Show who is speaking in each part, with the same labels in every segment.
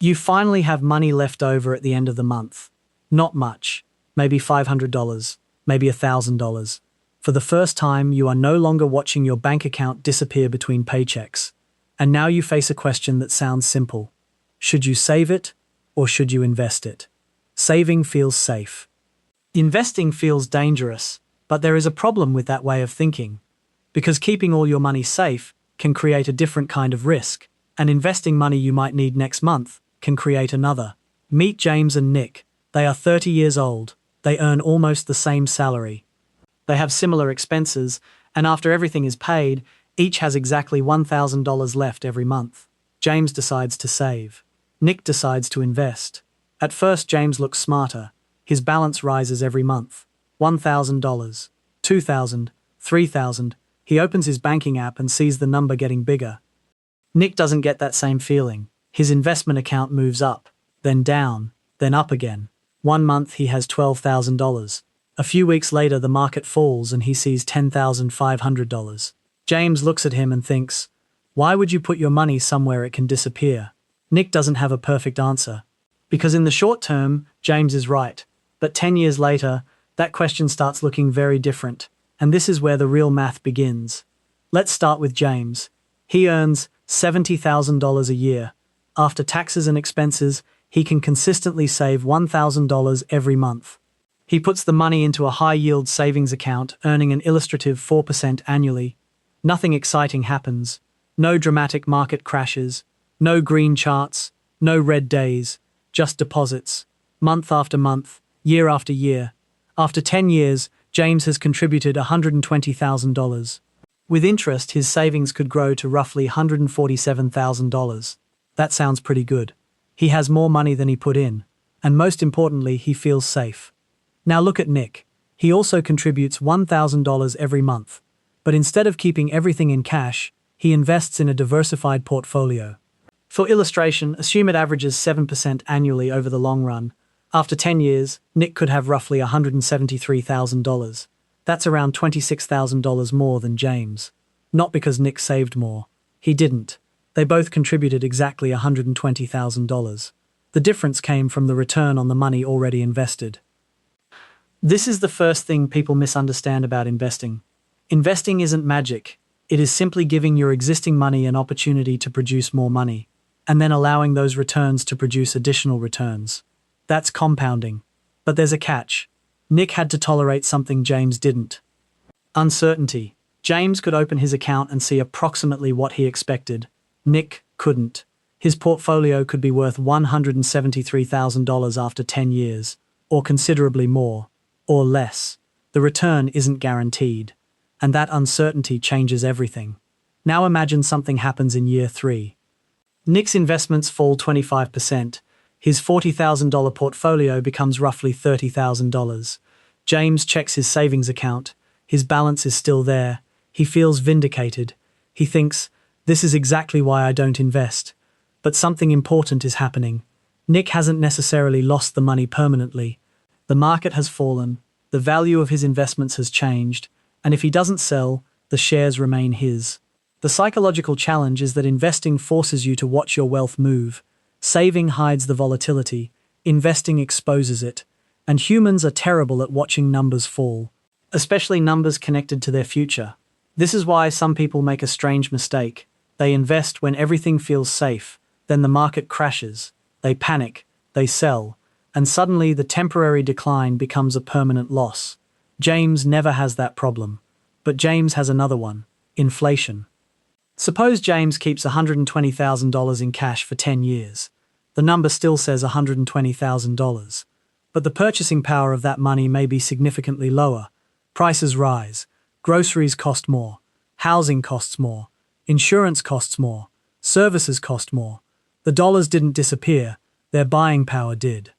Speaker 1: You finally have money left over at the end of the month. Not much, maybe $500, maybe $1,000. For the first time, you are no longer watching your bank account disappear between paychecks. And now you face a question that sounds simple. Should you save it, or should you invest it? Saving feels safe. Investing feels dangerous, but there is a problem with that way of thinking. Because keeping all your money safe can create a different kind of risk, and investing money you might need next month can create another. Meet James and Nick. They are 30 years old. They earn almost the same salary. They have similar expenses, and after everything is paid, each has exactly $1,000 left every month. James decides to save. Nick decides to invest. At first, James looks smarter. His balance rises every month. $1,000, $2,000, $3,000. He opens his banking app and sees the number getting bigger. Nick doesn't get that same feeling. His investment account moves up, then down, then up again. One month he has $12,000. A few weeks later the market falls and he sees $10,500. James looks at him and thinks, why would you put your money somewhere it can disappear? Nick doesn't have a perfect answer. Because in the short term, James is right. But 10 years later, that question starts looking very different. And this is where the real math begins. Let's start with James. He earns $70,000 a year. After taxes and expenses, he can consistently save $1,000 every month. He puts the money into a high-yield savings account, earning an illustrative 4% annually. Nothing exciting happens. No dramatic market crashes. No green charts. No red days. Just deposits. Month after month. Year after year. After 10 years, James has contributed $120,000. With interest, his savings could grow to roughly $147,000. That sounds pretty good. He has more money than he put in. And most importantly, he feels safe. Now look at Nick. He also contributes $1,000 every month. But instead of keeping everything in cash, he invests in a diversified portfolio. For illustration, assume it averages 7% annually over the long run. After 10 years, Nick could have roughly $173,000. That's around $26,000 more than James. Not because Nick saved more. He didn't. They both contributed exactly $120,000. The difference came from the return on the money already invested. This is the first thing people misunderstand about investing. Investing isn't magic. It is simply giving your existing money an opportunity to produce more money, and then allowing those returns to produce additional returns. That's compounding. But there's a catch. Nick had to tolerate something James didn't. Uncertainty. James could open his account and see approximately what he expected. Nick couldn't. His portfolio could be worth $173,000 after 10 years, or considerably more, or less. The return isn't guaranteed, and that uncertainty changes everything. Now imagine something happens in year 3. Nick's investments fall 25%. His $40,000 portfolio becomes roughly $30,000. James checks his savings account. His balance is still there. He feels vindicated. He thinks, this is exactly why I don't invest. But something important is happening. Nick hasn't necessarily lost the money permanently. The market has fallen. The value of his investments has changed. And if he doesn't sell, the shares remain his. The psychological challenge is that investing forces you to watch your wealth move. Saving hides the volatility, investing exposes it, and humans are terrible at watching numbers fall, especially numbers connected to their future. This is why some people make a strange mistake. They invest when everything feels safe, then the market crashes, they panic, they sell, and suddenly the temporary decline becomes a permanent loss. James never has that problem. But James has another one: inflation. Suppose James keeps $120,000 in cash for 10 years. The number still says $120,000. But the purchasing power of that money may be significantly lower. Prices rise. Groceries cost more. Housing costs more. Insurance costs more. Services cost more. The dollars didn't disappear. Their buying power did.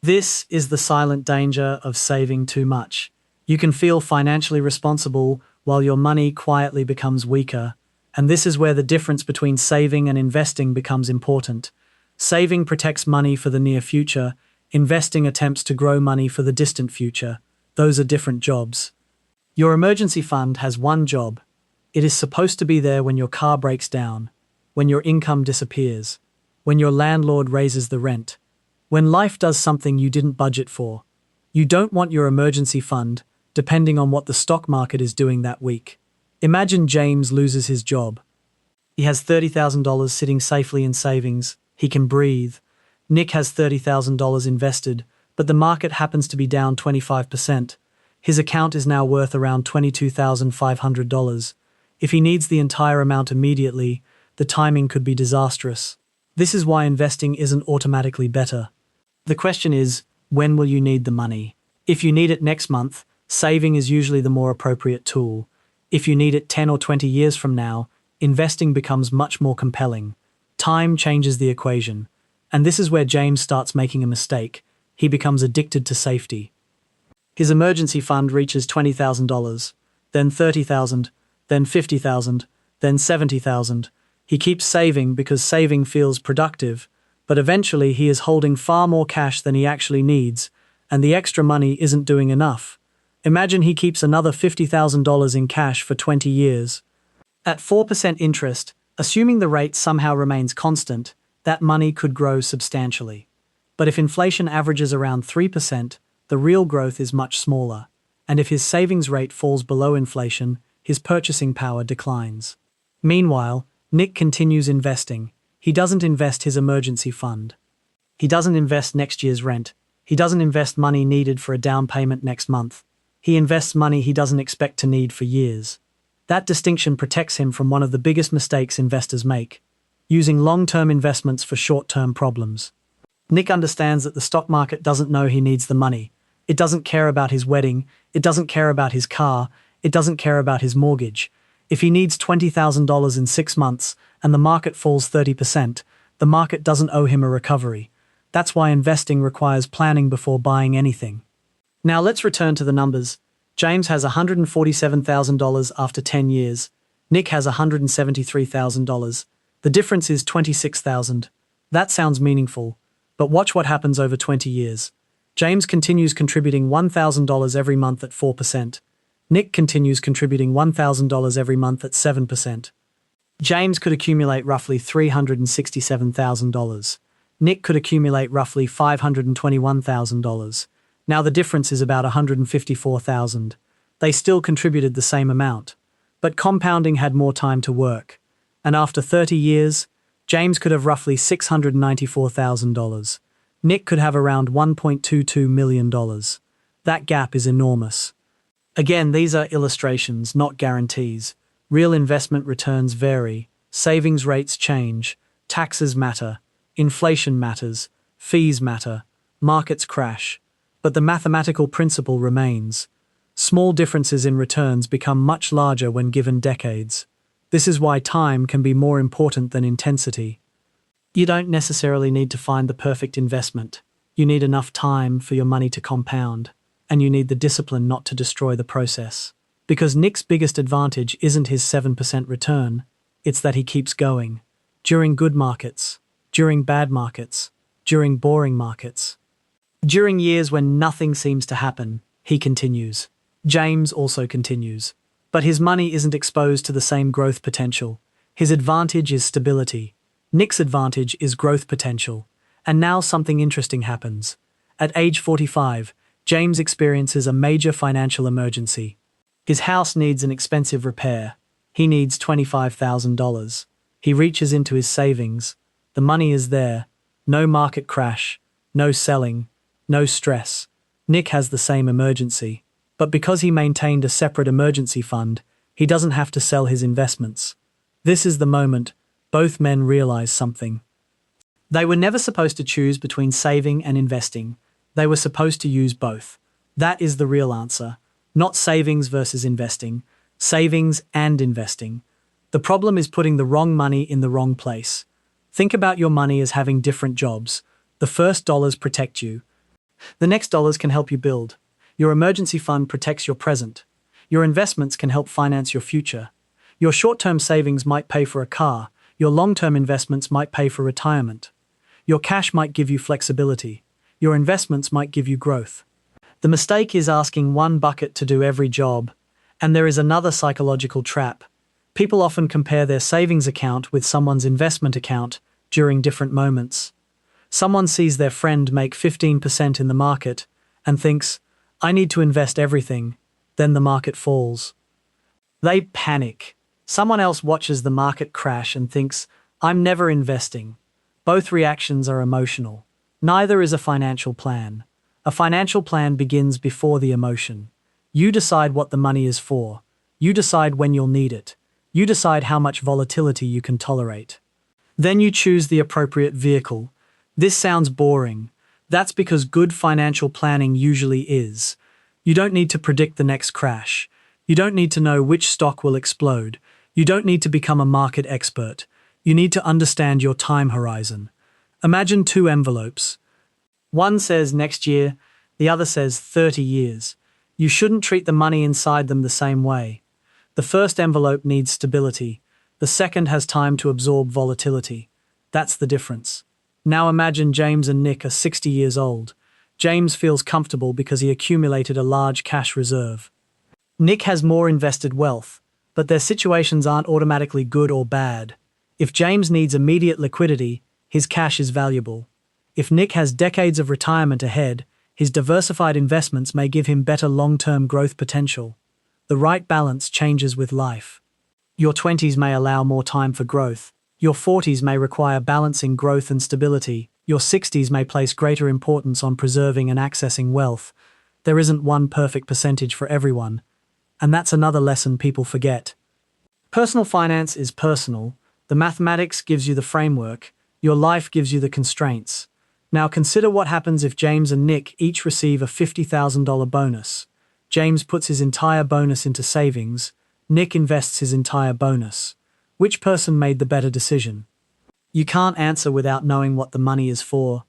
Speaker 1: This is the silent danger of saving too much. You can feel financially responsible while your money quietly becomes weaker. And this is where the difference between saving and investing becomes important. Saving protects money for the near future. Investing attempts to grow money for the distant future. Those are different jobs. Your emergency fund has one job. It is supposed to be there when your car breaks down, when your income disappears, when your landlord raises the rent, when life does something you didn't budget for. You don't want your emergency fund depending on what the stock market is doing that week. Imagine James loses his job. He has $30,000 sitting safely in savings. He can breathe. Nick has $30,000 invested, but the market happens to be down 25%. His account is now worth around $22,500. If he needs the entire amount immediately, the timing could be disastrous. This is why investing isn't automatically better. The question is, when will you need the money? If you need it next month, saving is usually the more appropriate tool. If you need it 10 or 20 years from now, investing becomes much more compelling. Time changes the equation. And this is where James starts making a mistake. He becomes addicted to safety. His emergency fund reaches $20,000, then $30,000, then $50,000, then $70,000. He keeps saving because saving feels productive, but eventually he is holding far more cash than he actually needs, and the extra money isn't doing enough. Imagine he keeps another $50,000 in cash for 20 years. At 4% interest, assuming the rate somehow remains constant, that money could grow substantially. But if inflation averages around 3%, the real growth is much smaller, and if his savings rate falls below inflation, his purchasing power declines. Meanwhile, Nick continues investing. He doesn't invest his emergency fund. He doesn't invest next year's rent. He doesn't invest money needed for a down payment next month. He invests money he doesn't expect to need for years. That distinction protects him from one of the biggest mistakes investors make, using long-term investments for short-term problems. Nick understands that the stock market doesn't know he needs the money. It doesn't care about his wedding. It doesn't care about his car. It doesn't care about his mortgage. If he needs $20,000 in 6 months and the market falls 30%, the market doesn't owe him a recovery. That's why investing requires planning before buying anything. Now let's return to the numbers. James has $147,000 after 10 years. Nick has $173,000. The difference is $26,000. That sounds meaningful, but watch what happens over 20 years. James continues contributing $1,000 every month at 4%. Nick continues contributing $1,000 every month at 7%. James could accumulate roughly $367,000. Nick could accumulate roughly $521,000. Now the difference is about $154,000. They still contributed the same amount, but compounding had more time to work. And after 30 years, James could have roughly $694,000. Nick could have around $1.22 million. That gap is enormous. Again, these are illustrations, not guarantees. Real investment returns vary, savings rates change, taxes matter, inflation matters, fees matter, markets crash. But the mathematical principle remains. Small differences in returns become much larger when given decades. This is why time can be more important than intensity. You don't necessarily need to find the perfect investment. You need enough time for your money to compound, and you need the discipline not to destroy the process. Because Nick's biggest advantage isn't his 7% return, it's that he keeps going. During good markets, during bad markets, during boring markets. During years when nothing seems to happen, he continues. James also continues. But his money isn't exposed to the same growth potential. His advantage is stability. Nick's advantage is growth potential. And now something interesting happens. At age 45, James experiences a major financial emergency. His house needs an expensive repair. He needs $25,000. He reaches into his savings. The money is there. No market crash. No selling. No stress. Nick has the same emergency. But because he maintained a separate emergency fund, he doesn't have to sell his investments. This is the moment both men realize something. They were never supposed to choose between saving and investing. They were supposed to use both. That is the real answer. Not savings versus investing. Savings and investing. The problem is putting the wrong money in the wrong place. Think about your money as having different jobs. The first dollars protect you. The next dollars can help you build. Your emergency fund protects your present. Your investments can help finance your future. Your short-term savings might pay for a car. Your long-term investments might pay for retirement. Your cash might give you flexibility. Your investments might give you growth. The mistake is asking one bucket to do every job. And there is another psychological trap. People often compare their savings account with someone's investment account, during different moments. Someone sees their friend make 15% in the market and thinks, I need to invest everything, then the market falls. They panic. Someone else watches the market crash and thinks, I'm never investing. Both reactions are emotional. Neither is a financial plan. A financial plan begins before the emotion. You decide what the money is for. You decide when you'll need it. You decide how much volatility you can tolerate. Then you choose the appropriate vehicle. This sounds boring. That's because good financial planning usually is. You don't need to predict the next crash. You don't need to know which stock will explode. You don't need to become a market expert. You need to understand your time horizon. Imagine two envelopes. One says next year, the other says 30 years. You shouldn't treat the money inside them the same way. The first envelope needs stability. The second has time to absorb volatility. That's the difference. Now imagine James and Nick are 60 years old. James feels comfortable because he accumulated a large cash reserve. Nick has more invested wealth, but their situations aren't automatically good or bad. If James needs immediate liquidity, his cash is valuable. If Nick has decades of retirement ahead, his diversified investments may give him better long-term growth potential. The right balance changes with life. Your 20s may allow more time for growth. Your 40s may require balancing growth and stability. Your 60s may place greater importance on preserving and accessing wealth. There isn't one perfect percentage for everyone. And that's another lesson people forget. Personal finance is personal. The mathematics gives you the framework. Your life gives you the constraints. Now consider what happens if James and Nick each receive a $50,000 bonus. James puts his entire bonus into savings. Nick invests his entire bonus. Which person made the better decision? You can't answer without knowing what the money is for.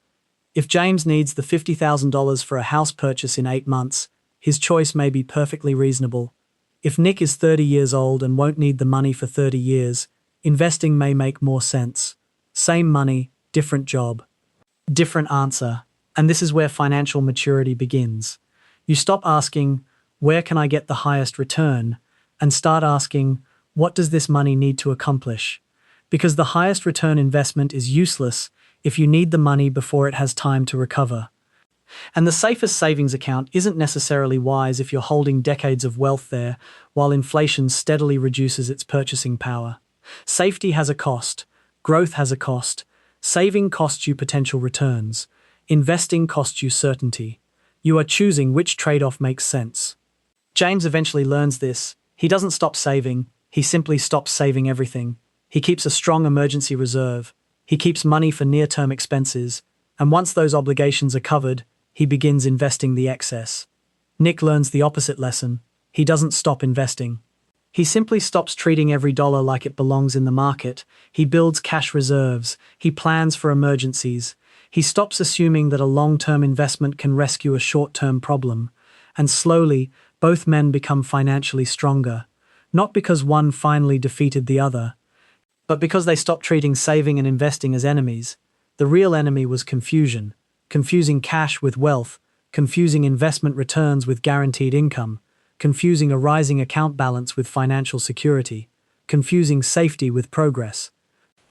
Speaker 1: If James needs the $50,000 for a house purchase in 8 months, his choice may be perfectly reasonable. If Nick is 30 years old and won't need the money for 30 years, investing may make more sense. Same money, different job. Different answer. And this is where financial maturity begins. You stop asking, where can I get the highest return? And start asking, what does this money need to accomplish? Because the highest return investment is useless if you need the money before it has time to recover. And the safest savings account isn't necessarily wise if you're holding decades of wealth there while inflation steadily reduces its purchasing power. Safety has a cost. Growth has a cost. Saving costs you potential returns. Investing costs you certainty. You are choosing which trade-off makes sense. James eventually learns this. He doesn't stop saving. He simply stops saving everything. He keeps a strong emergency reserve. He keeps money for near-term expenses. And once those obligations are covered, he begins investing the excess. Nick learns the opposite lesson. He doesn't stop investing. He simply stops treating every dollar like it belongs in the market. He builds cash reserves. He plans for emergencies. He stops assuming that a long-term investment can rescue a short-term problem. And slowly, both men become financially stronger. Not because one finally defeated the other, but because they stopped treating saving and investing as enemies. The real enemy was confusion. Confusing cash with wealth, confusing investment returns with guaranteed income, confusing a rising account balance with financial security, confusing safety with progress,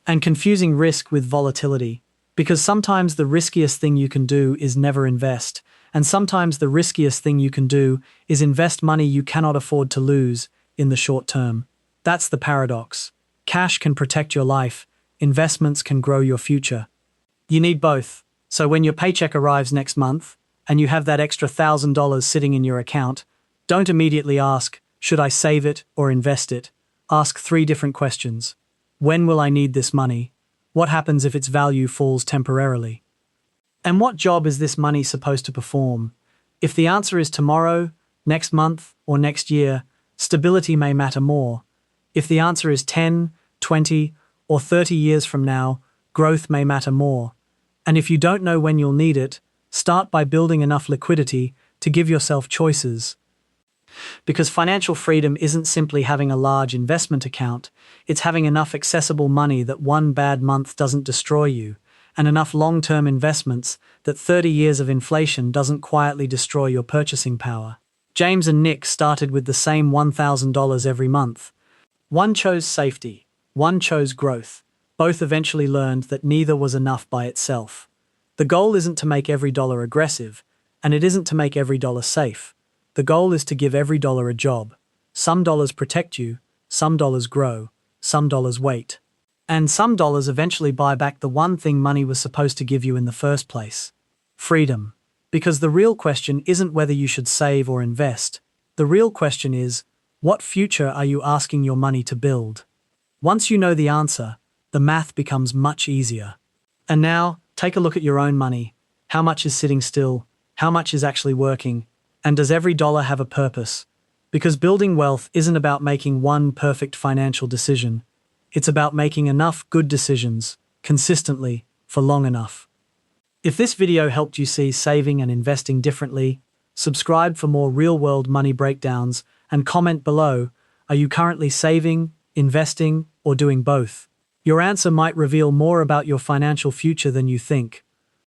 Speaker 1: and confusing risk with volatility. Because sometimes the riskiest thing you can do is never invest, and sometimes the riskiest thing you can do is invest money you cannot afford to lose in the short term. That's the paradox. Cash can protect your life, investments can grow your future. You need both. So when your paycheck arrives next month, and you have that extra $1,000 sitting in your account, don't immediately ask, should I save it or invest it? Ask 3 different questions. When will I need this money? What happens if its value falls temporarily? And what job is this money supposed to perform? If the answer is tomorrow, next month, or next year, stability may matter more. If the answer is 10, 20, or 30 years from now, growth may matter more. And if you don't know when you'll need it, start by building enough liquidity to give yourself choices. Because financial freedom isn't simply having a large investment account, it's having enough accessible money that one bad month doesn't destroy you, and enough long-term investments that 30 years of inflation doesn't quietly destroy your purchasing power. James and Nick started with the same $1,000 every month. One chose safety, one chose growth. Both eventually learned that neither was enough by itself. The goal isn't to make every dollar aggressive, and it isn't to make every dollar safe. The goal is to give every dollar a job. Some dollars protect you, some dollars grow, some dollars wait. And some dollars eventually buy back the one thing money was supposed to give you in the first place: freedom. Because the real question isn't whether you should save or invest. The real question is, what future are you asking your money to build? Once you know the answer, the math becomes much easier. And now, take a look at your own money. How much is sitting still? How much is actually working? And does every dollar have a purpose? Because building wealth isn't about making one perfect financial decision. It's about making enough good decisions, consistently, for long enough. If this video helped you see saving and investing differently, subscribe for more real-world money breakdowns and comment below, are you currently saving, investing, or doing both? Your answer might reveal more about your financial future than you think.